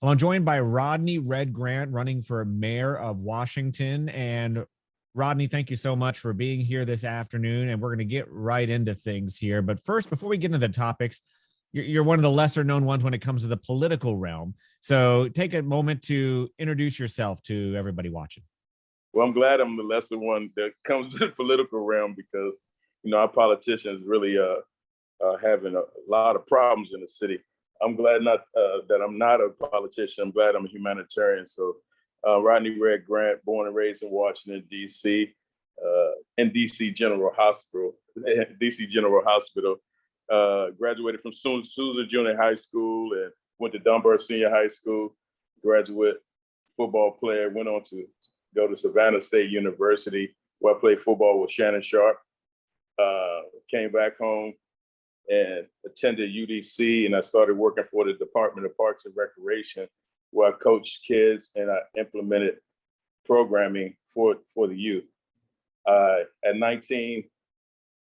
Well, I'm joined by Rodney Red Grant, running for mayor of Washington. And Rodney, thank you so much for being here this afternoon. And we're going to get right into things here. But first, before we get into the topics, you're one of the lesser known ones when it comes to the political realm. So take a moment to introduce yourself to everybody watching. Well, I'm glad I'm the lesser one that comes to the political realm because, our politicians really having a lot of problems in the city. I'm glad that I'm not a politician. I'm glad I'm a humanitarian. So Rodney Red Grant, born and raised in Washington, D.C., in D.C. General Hospital, graduated from Sousa Junior High School and went to Dunbar Senior High School, graduate football player, went on to go to Savannah State University, where I played football with Shannon Sharp, came back home and attended UDC, and I started working for the Department of Parks and Recreation, where I coached kids and I implemented programming for the youth. At 19,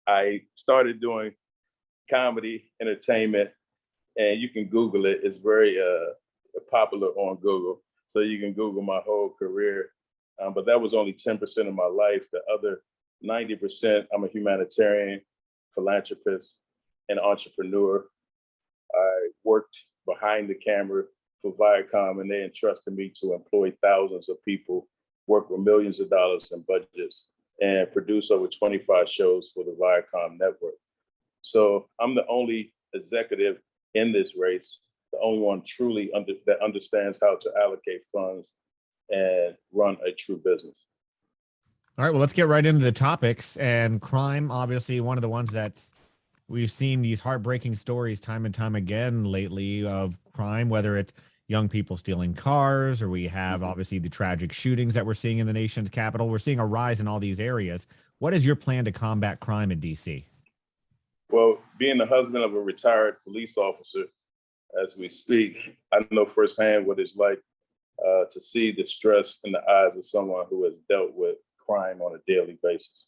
I started doing comedy, entertainment, and you can Google it. It's very popular on Google, so you can Google my whole career. But that was only 10% of my life. The other 90%, I'm a humanitarian, philanthropist, an entrepreneur. I worked behind the camera for Viacom, and they entrusted me to employ thousands of people, work with millions of dollars in budgets, and produce over 25 shows for the Viacom network. So I'm the only executive in this race, the only one truly that understands how to allocate funds and run a true business. All right, well, let's get right into the topics. And crime, obviously, one of the ones that's we've seen these heartbreaking stories time and time again lately of crime, whether it's young people stealing cars, or we have obviously the tragic shootings that we're seeing in the nation's capital. We're seeing a rise in all these areas. What is your plan to combat crime in DC? Well, being the husband of a retired police officer, as we speak, I know firsthand what it's like to see the stress in the eyes of someone who has dealt with crime on a daily basis.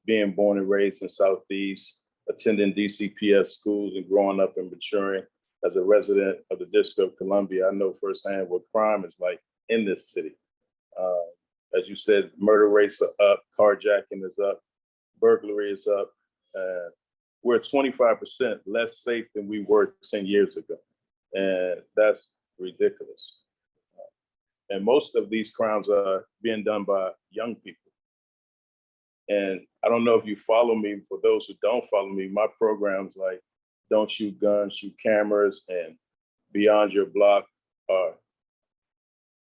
Being born and raised in Southeast, attending DCPS schools and growing up and maturing as a resident of the District of Columbia, I know firsthand what crime is like in this city. As you said, murder rates are up, carjacking is up, burglary is up. We're 25% less safe than we were 10 years ago. And that's ridiculous. And most of these crimes are being done by young people. And I don't know if you follow me. For those who don't follow me, my programs like Don't Shoot Guns, Shoot Cameras, and Beyond Your Block are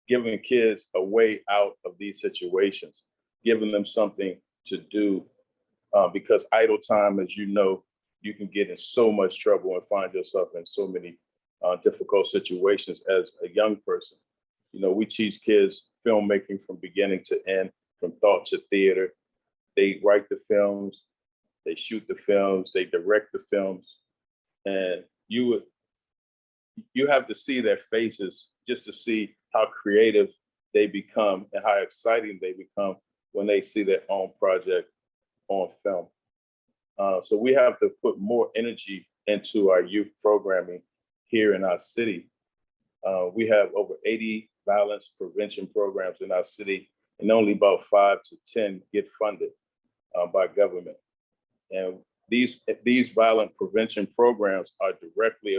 giving kids a way out of these situations, giving them something to do. Because idle time, as you know, you can get in so much trouble and find yourself in so many difficult situations as a young person. We teach kids filmmaking from beginning to end, from thought to theater. They write the films, they shoot the films, they direct the films. And you have to see their faces just to see how creative they become and how exciting they become when they see their own project on film. So we have to put more energy into our youth programming here in our city. We have over 80 violence prevention programs in our city, and only about 5 to 10 get funded by government. And these violent prevention programs are directly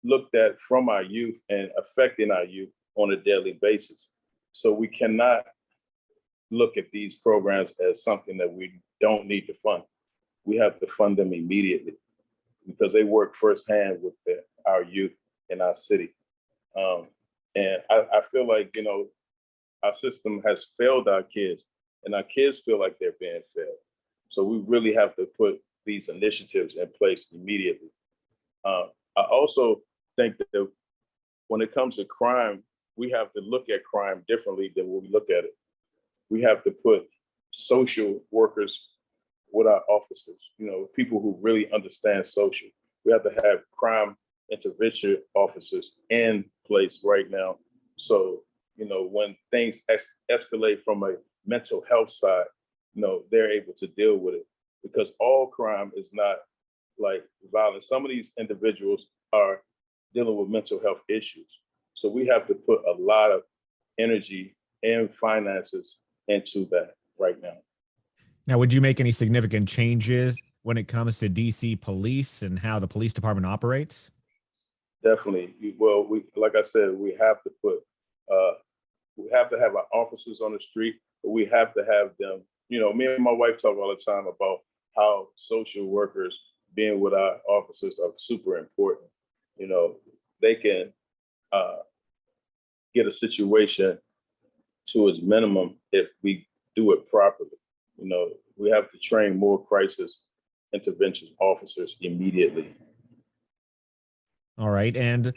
looked at from our youth and affecting our youth on a daily basis. So we cannot look at these programs as something that we don't need to fund. We have to fund them immediately because they work firsthand with our youth in our city. And I feel like, our system has failed our kids, and our kids feel like they're being failed. So we really have to put these initiatives in place immediately. I also think that when it comes to crime, we have to look at crime differently than when we look at it. We have to put social workers with our officers, people who really understand social. We have to have crime intervention officers in place right now. So, when things escalate from a mental health side, they're able to deal with it, because all crime is not like violence. Some of these individuals are dealing with mental health issues. So we have to put a lot of energy and finances into that right now. Now, would you make any significant changes when it comes to DC police and how the police department operates? Definitely. Well, we like I said, uh, we have to have our officers on the street, but we have to have them. You know, me and my wife talk all the time about how social workers being with our officers are super important. You know, they can uh, get a situation to its minimum if we do it properly. You know, we have to train more crisis intervention officers immediately. All right. And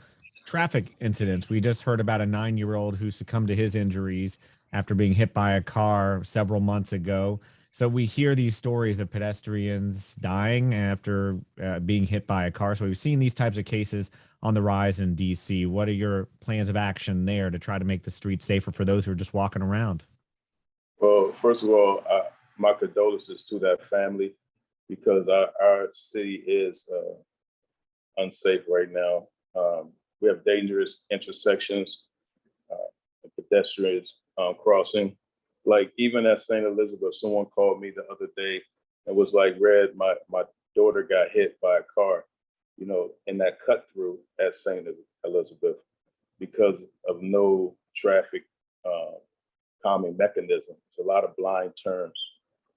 traffic incidents. We just heard about a 9-year-old who succumbed to his injuries after being hit by a car several months ago. So we hear these stories of pedestrians dying after being hit by a car. So we've seen these types of cases on the rise in DC. What are your plans of action there to try to make the streets safer for those who are just walking around? Well, first of all, my condolences to that family because our city is unsafe right now. We have dangerous intersections, pedestrians crossing. Like even at St. Elizabeth, someone called me the other day and was like, "Red, my daughter got hit by a car, you know, in that cut through at St. Elizabeth because of no traffic uh, calming mechanism. It's a lot of blind turns,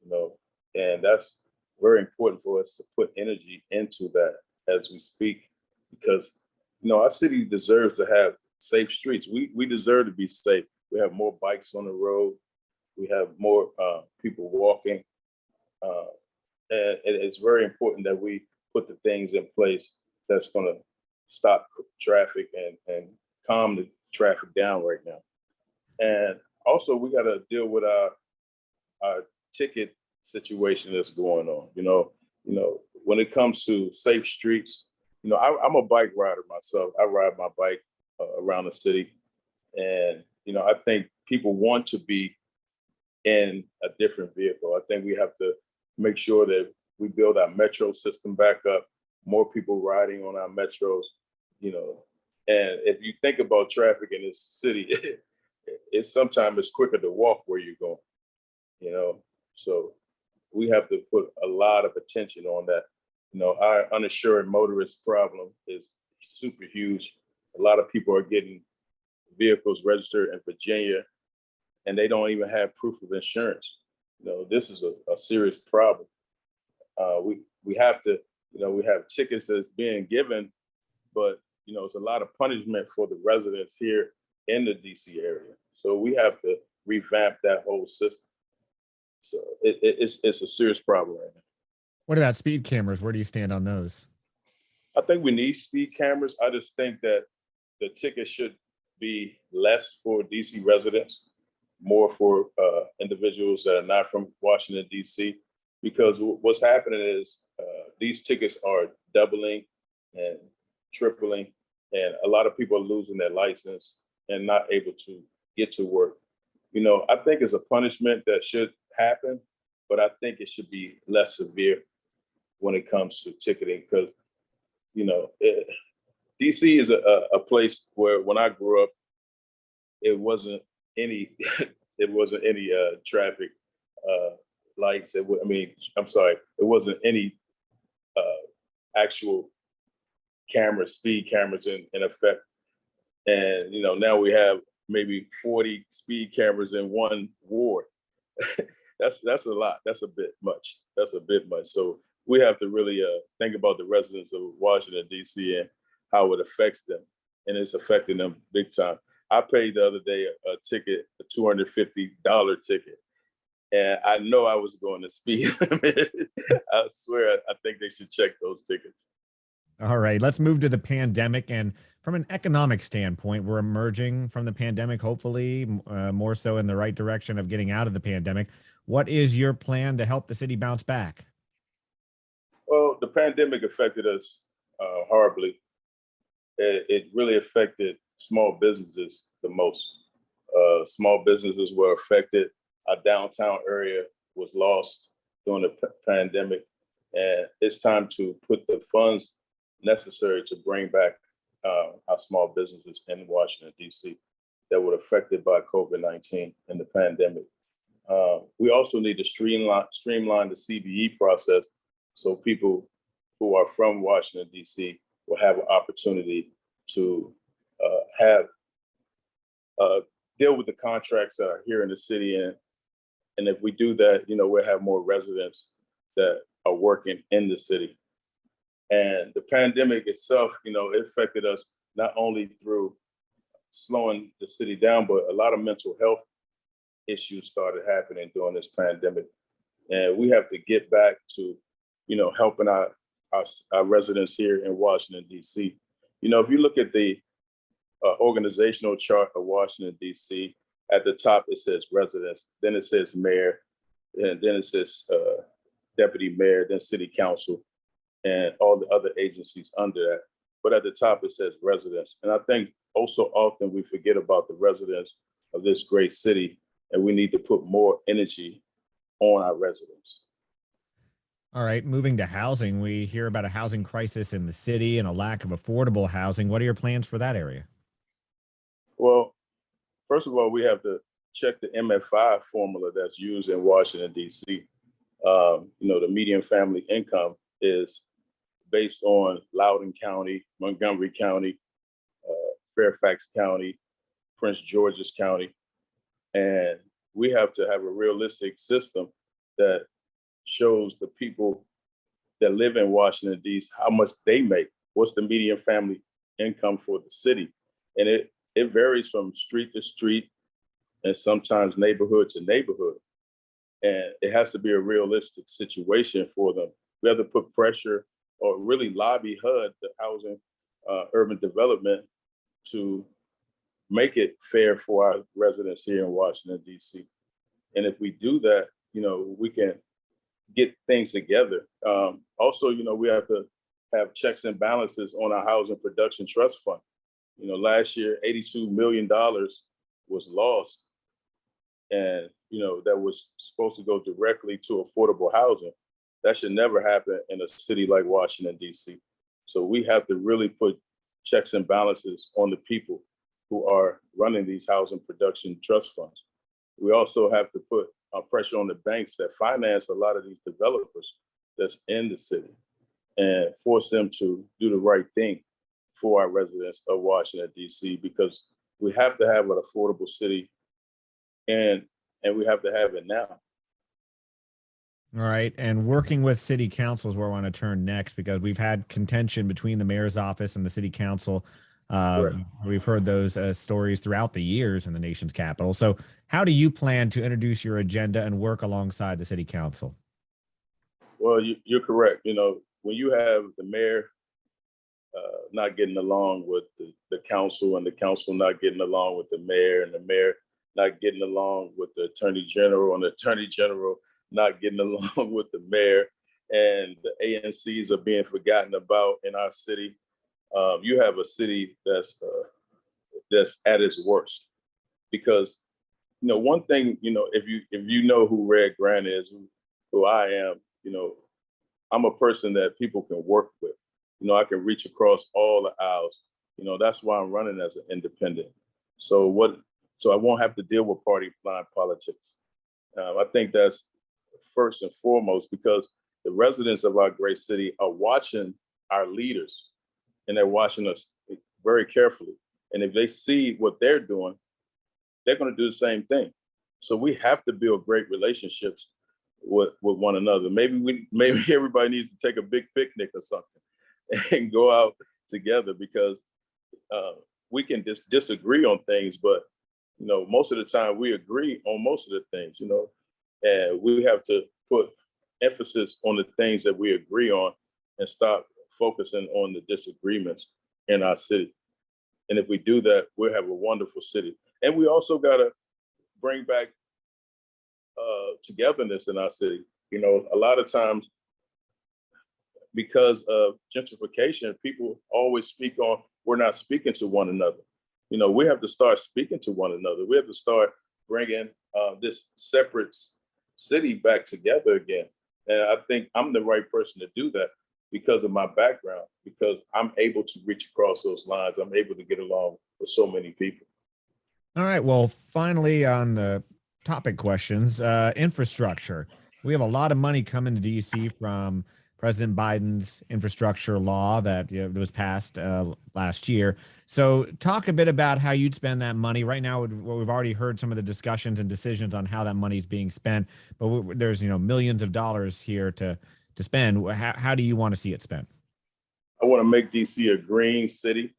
you know, and that's very important for us to put energy into that as we speak, because you know our city deserves to have safe streets. We deserve to be safe. We have more bikes on the road. We have more people walking, uh, and it's very important that we put the things in place that's going to stop traffic and calm the traffic down right now. And also, we got to deal with our ticket situation that's going on. You know, when it comes to safe streets, you know, I'm a bike rider myself. I ride my bike around the city, and you know, I think people want to be in a different vehicle. I think we have to make sure that we build our metro system back up, more people riding on our metros, you know. And if you think about traffic in this city, it's sometimes it's quicker to walk where you're going, you know. So we have to put a lot of attention on that. You know, our uninsured motorist problem is super huge. A lot of people are getting vehicles registered in Virginia and they don't even have proof of insurance. You know, this is a serious problem. We have to, you know, we have tickets that's being given, but you know, it's a lot of punishment for the residents here in the DC area. So we have to revamp that whole system. So it's a serious problem right now. What about speed cameras? Where do you stand on those? I think we need speed cameras. I just think that the ticket should be less for DC residents, more for individuals that are not from Washington, DC, because what's happening is these tickets are doubling and tripling, and a lot of people are losing their license and not able to get to work. You know, I think it's a punishment that should happen, but I think it should be less severe when it comes to ticketing because, you know, DC is a place where when I grew up, it wasn't any it wasn't any traffic lights. I mean, I'm sorry, it wasn't any actual cameras, speed cameras in effect. And you know, now we have maybe 40 speed cameras in one ward. That's a lot. That's a bit much. That's a bit much. So we have to really think about the residents of Washington D.C. and how it affects them, and it's affecting them big time. I paid the other day a ticket, a $250 ticket, and I know I was going to speed limit. I swear, I think they should check those tickets. All right, let's move to the pandemic. And from an economic standpoint, we're emerging from the pandemic, hopefully, more so in the right direction of getting out of the pandemic. What is your plan to help the city bounce back? Well, the pandemic affected us horribly. It really affected small businesses the most. Small businesses were affected. Our downtown area was lost during the pandemic. And it's time to put the funds necessary to bring back our small businesses in Washington, D.C. that were affected by COVID-19 and the pandemic. We also need to streamline the CBE process so people who are from Washington, D.C. will have an opportunity to have deal with the contracts that are here in the city. And if we do that, we'll have more residents that are working in the city. And the pandemic itself, it affected us not only through slowing the city down, but a lot of mental health issues started happening during this pandemic. And we have to get back to, helping our residents here in Washington, D.C. If you look at the organizational chart of Washington, D.C., at the top it says residents, then it says mayor, and then it says deputy mayor, then city council, and all the other agencies under that. But at the top it says residents. And I think also often we forget about the residents of this great city, and we need to put more energy on our residents. All right, moving to housing, we hear about a housing crisis in the city and a lack of affordable housing. What are your plans for that area? Well, first of all, we have to check the MFI formula that's used in Washington, D.C. The median family income is based on Loudoun County, Montgomery County, Fairfax County, Prince George's County. And we have to have a realistic system that shows the people that live in Washington, D.C., how much they make, what's the median family income for the city. And it varies from street to street and sometimes neighborhood to neighborhood. And it has to be a realistic situation for them. We have to put pressure or really lobby HUD, the Housing Urban Development, to make it fair for our residents here in Washington, D.C. And if we do that, we can get things together. Also, we have to have checks and balances on our housing production trust fund. Last year, $82 million was lost. And, that was supposed to go directly to affordable housing. That should never happen in a city like Washington, D.C. So we have to really put checks and balances on the people who are running these housing production trust funds. We also have to put pressure on the banks that finance a lot of these developers that's in the city and force them to do the right thing for our residents of Washington, D.C., because we have to have an affordable city and we have to have it now. All right. And working with city council is where I want to turn next, because we've had contention between the mayor's office and the city council. We've heard those stories throughout the years in the nation's capital. So how do you plan to introduce your agenda and work alongside the city council? Well, you're correct. When you have the mayor not getting along with the council, and the council not getting along with the mayor, and the mayor not getting along with the attorney general, and the attorney general not getting along with the mayor, and the ANCs are being forgotten about in our city, you have a city that's at its worst. Because one thing, if you know who Red Grant is, who I am, I'm a person that people can work with. I can reach across all the aisles. That's why I'm running as an independent. So I won't have to deal with party line politics. I think that's first and foremost, because the residents of our great city are watching our leaders, and they're watching us very carefully. And if they see what they're doing, they're going to do the same thing. So we have to build great relationships with one another. Maybe everybody needs to take a big picnic or something and go out together, because we can disagree on things, but most of the time we agree on most of the things, and we have to put emphasis on the things that we agree on and stop focusing on the disagreements in our city. And if we do that, we'll have a wonderful city. And we also got to bring back togetherness in our city. A lot of times, because of gentrification, people always speak on, we're not speaking to one another. We have to start speaking to one another. We have to start bringing this separate city back together again. And I think I'm the right person to do that because of my background, because I'm able to reach across those lines. I'm able to get along with so many people. All right. Well, finally, on the topic questions, infrastructure. We have a lot of money coming to DC from President Biden's infrastructure law that was passed last year. So, talk a bit about how you'd spend that money. Right now, we've already heard some of the discussions and decisions on how that money is being spent, but there's millions of dollars here to spend. How do you want to see it spent? I want to make DC a green city.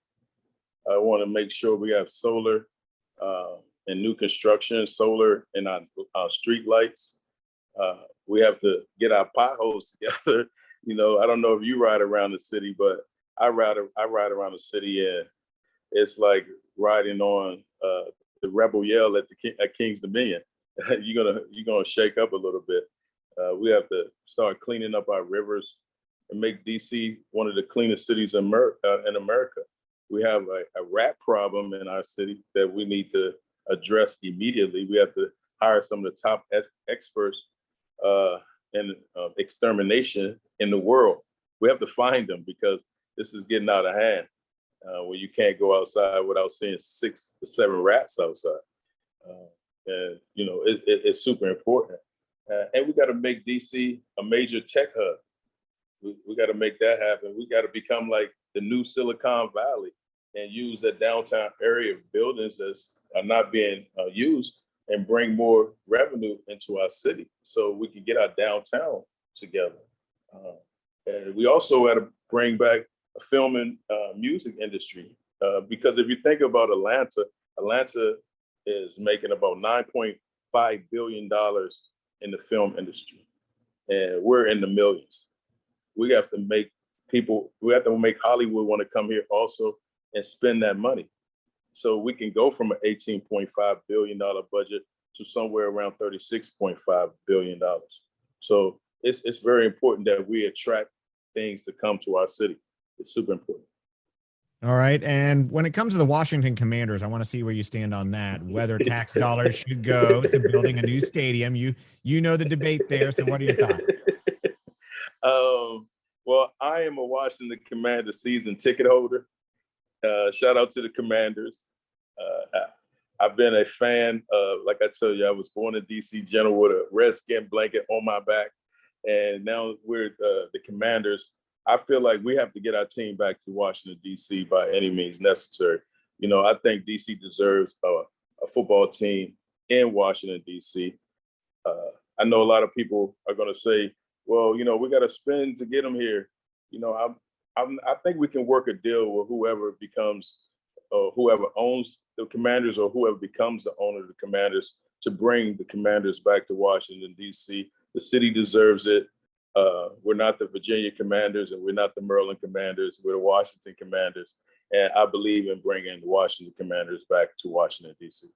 I want to make sure we have solar and new construction, solar in our street lights. We have to get our potholes together. I don't know if you ride around the city, but I ride around the city, and it's like riding on the Rebel Yell at King's Dominion. you're gonna shake up a little bit. We have to start cleaning up our rivers and make DC one of the cleanest cities in America. We have a rat problem in our city that we need to address immediately. We have to hire some of the top experts in extermination in the world. We have to find them because this is getting out of hand. When you can't go outside without seeing 6 to 7 rats outside, and it's super important. And we got to make DC a major tech hub. We got to make that happen. We got to become like the new Silicon Valley and use the downtown area of buildings that are not being used and bring more revenue into our city so we can get our downtown together. And we also got to bring back a film and music industry because if you think about Atlanta is making about $9.5 billion in the film industry, and we're in the millions. We have to make Hollywood want to come here also and spend that money. So we can go from an $18.5 billion budget to somewhere around $36.5 billion. So it's very important that we attract things to come to our city. It's super important. All right. And when it comes to the Washington Commanders, I want to see where you stand on that, whether tax dollars should go to building a new stadium. You know the debate there. So what are your thoughts? Well, I am a Washington Commanders season ticket holder. Shout out to the Commanders. I've been a fan of, like I tell you, I was born in DC General with a Redskin blanket on my back. And now we're the Commanders. I feel like we have to get our team back to Washington, D.C. by any means necessary. I think D.C. deserves a football team in Washington, D.C. I know a lot of people are going to say, well, we got to spend to get them here. I think we can work a deal with whoever owns the Commanders or whoever becomes the owner of the Commanders to bring the Commanders back to Washington, D.C. The city deserves it. We're not the Virginia Commanders and we're not the Maryland Commanders. We're the Washington Commanders. And I believe in bringing the Washington Commanders back to Washington, D.C.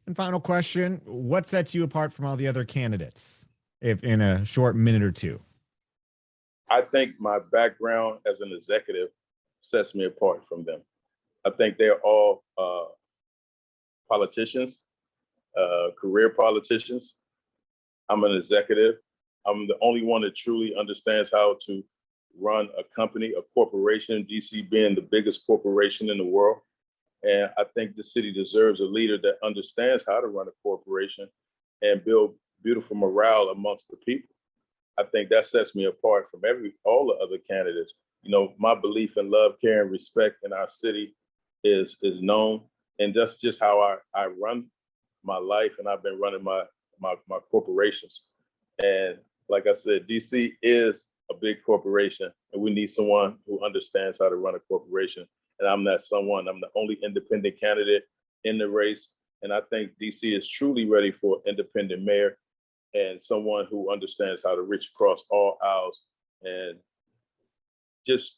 And final question, what sets you apart from all the other candidates, if in a short minute or two? I think my background as an executive sets me apart from them. I think they're all politicians, career politicians. I'm an executive. I'm the only one that truly understands how to run a company, a corporation, DC being the biggest corporation in the world. And I think the city deserves a leader that understands how to run a corporation and build beautiful morale amongst the people. I think that sets me apart from all the other candidates. My belief in love, care, and respect in our city is known. And that's just how I run my life. And I've been running my corporations. And like I said, DC is a big corporation and we need someone who understands how to run a corporation. And I'm that someone. I'm the only independent candidate in the race. And I think DC is truly ready for an independent mayor and someone who understands how to reach across all aisles and just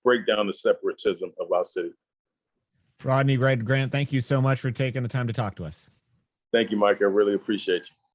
break down the separatism of our city. Rodney Red Grant, thank you so much for taking the time to talk to us. Thank you, Mike. I really appreciate you.